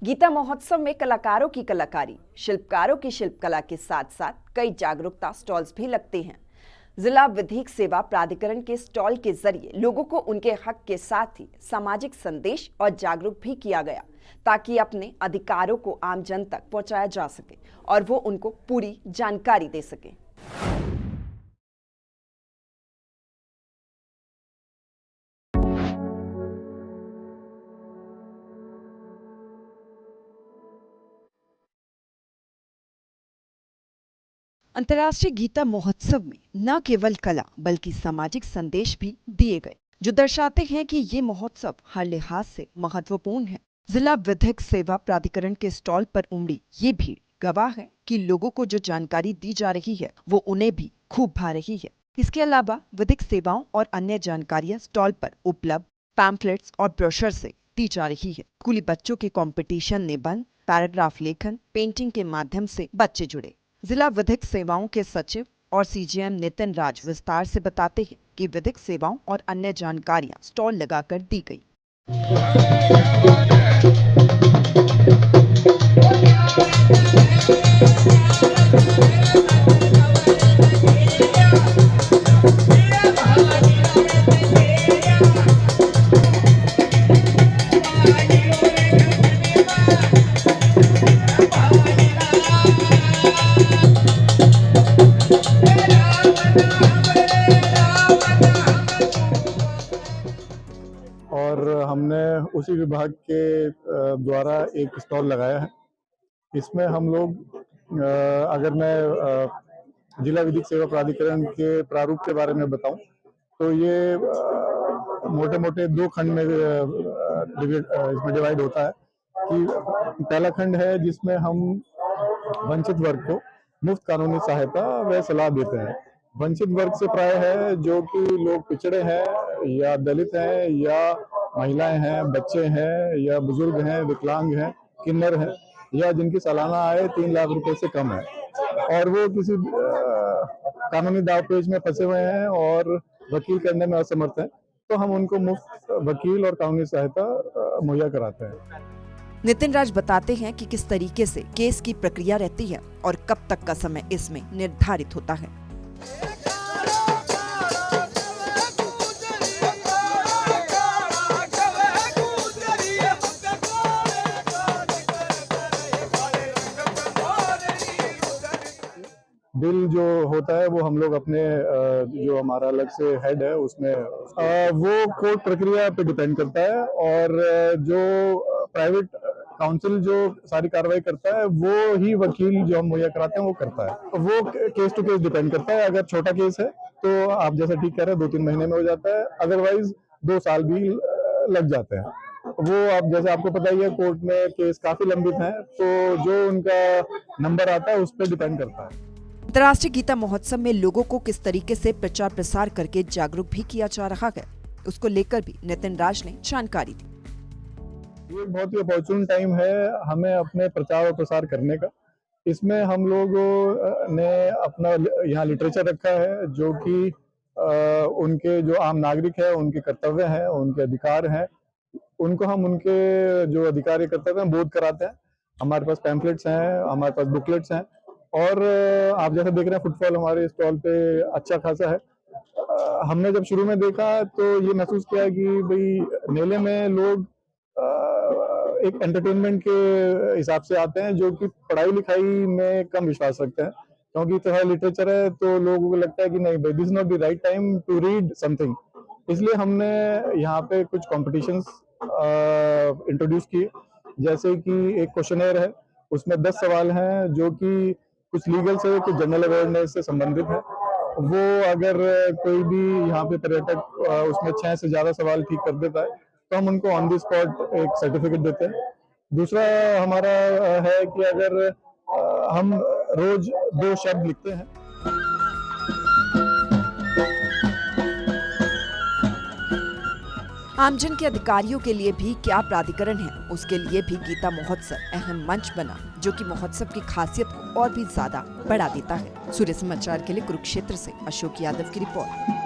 गीता महोत्सव में कलाकारों की कलाकारी, शिल्पकारों की शिल्पकला के साथ साथ कई जागरूकता स्टॉल्स भी लगते हैं। जिला विधिक सेवा प्राधिकरण के स्टॉल के जरिए लोगों को उनके हक के साथ ही सामाजिक संदेश और जागरूक भी किया गया, ताकि अपने अधिकारों को आम जन तक पहुंचाया जा सके और वो उनको पूरी जानकारी दे सके। अंतर्राष्ट्रीय गीता महोत्सव में न केवल कला बल्कि सामाजिक संदेश भी दिए गए, जो दर्शाते हैं कि ये महोत्सव हर लिहाज से महत्वपूर्ण है। जिला विधिक सेवा प्राधिकरण के स्टॉल पर उमड़ी ये भीड़ गवाह है कि लोगों को जो जानकारी दी जा रही है वो उन्हें भी खूब भा रही है। इसके अलावा विधिक सेवाओं और अन्य जानकारियां स्टॉल पर उपलब्ध पैम्फलेट्स और ब्रोशर से दी जा रही है। स्कूली बच्चों के कंपटीशन, निबंध, पैराग्राफ लेखन, पेंटिंग के माध्यम से बच्चे जुड़े। जिला विधिक सेवाओं के सचिव और सीजीएम नितिन राज विस्तार से बताते हैं कि विधिक सेवाओं और अन्य जानकारियां स्टॉल लगाकर दी गई। और हमने उसी विभाग के द्वारा एक स्टॉल लगाया है। इसमें हम लोग अगर मैं जिला विधिक सेवा प्राधिकरण के प्रारूप के बारे में बताऊं तो ये मोटे मोटे दो खंड में इसमें डिवाइड होता है कि पहला खंड है जिसमें हम वंचित वर्ग को मुफ्त कानूनी सहायता व सलाह देते हैं। वंचित वर्ग से प्राय है जो कि लोग पिछड़े हैं या दलित हैं या महिलाएं हैं, बच्चे हैं या बुजुर्ग हैं, विकलांग हैं, किन्नर हैं या जिनकी सालाना आय 3 लाख रुपए से कम है और वो किसी कानूनी दावपेच में फंसे हुए हैं और वकील करने में असमर्थ हैं, तो हम उनको मुफ्त वकील और कानूनी सहायता मुहैया कराते हैं। नितिन राज बताते हैं कि किस तरीके से केस की प्रक्रिया रहती है और कब तक का समय इसमें निर्धारित होता है। बिल जो होता है वो हम लोग अपने जो हमारा अलग से हेड है उसमें वो कोर्ट प्रक्रिया पे डिपेंड करता है और जो प्राइवेट काउंसिल जो सारी कार्रवाई करता है वो ही वकील जो हम मुहैया कराते हैं वो करता है। वो केस टू केस डिपेंड करता है। अगर छोटा केस है तो आप जैसा ठीक कह रहे हैं 2-3 महीने में हो जाता है, अदरवाइज 2 साल भी लग जाते हैं। वो आप जैसे आपको पता ही है कोर्ट में केस काफी लंबित हैं, तो जो उनका नंबर आता है उस पर डिपेंड करता है। अंतर्राष्ट्रीय गीता महोत्सव में लोगों को किस तरीके से प्रचार प्रसार करके जागरूक भी किया जा रहा है, उसको लेकर भी नितिन राज ने जानकारी दी। ये बहुत ही अपॉर्चुन टाइम है हमें अपने प्रचार और प्रसार करने का। इसमें हम लोगों ने अपना यहाँ लिटरेचर रखा है जो कि उनके जो आम नागरिक है उनके कर्तव्य हैं, उनके अधिकार हैं, उनको हम उनके जो अधिकार कर्तव्य हैं बोध कराते हैं। हमारे पास पैम्फलेट्स हैं, हमारे पास बुकलेट्स हैं और आप जैसे देख रहे हैं फुटफॉल हमारे स्टॉल पे अच्छा खासा है। हमने जब शुरू में देखा तो ये महसूस किया कि भाई मेले में लोग एक एंटरटेनमेंट के हिसाब से आते हैं जो कि पढ़ाई लिखाई में कम विश्वास रखते हैं, क्योंकि इतना लिटरेचर है तो लोगों को लगता है कि नहीं भाई this is not the right time to read something. इसलिए हमने यहाँ पे कुछ कॉम्पिटिशन्स इंट्रोड्यूस किए, जैसे कि एक क्वेश्चनेयर है उसमें 10 सवाल हैं जो कि कुछ लीगल से कुछ जनरल अवेयरनेस से संबंधित है। वो अगर कोई भी यहाँ पे पर्यटक उसमें 6 से ज्यादा सवाल ठीक कर देता है तो हम उनको ऑन द स्पॉट एक सर्टिफिकेट देते हैं। दूसरा हमारा है कि अगर हम रोज 2 शब्द लिखते हैं। आमजन के अधिकारियों के लिए भी क्या प्राधिकरण है, उसके लिए भी गीता महोत्सव अहम मंच बना, जो कि महोत्सव की खासियत को और भी ज्यादा बढ़ा देता है। सूर्य समाचार के लिए कुरुक्षेत्र से अशोक यादव की रिपोर्ट।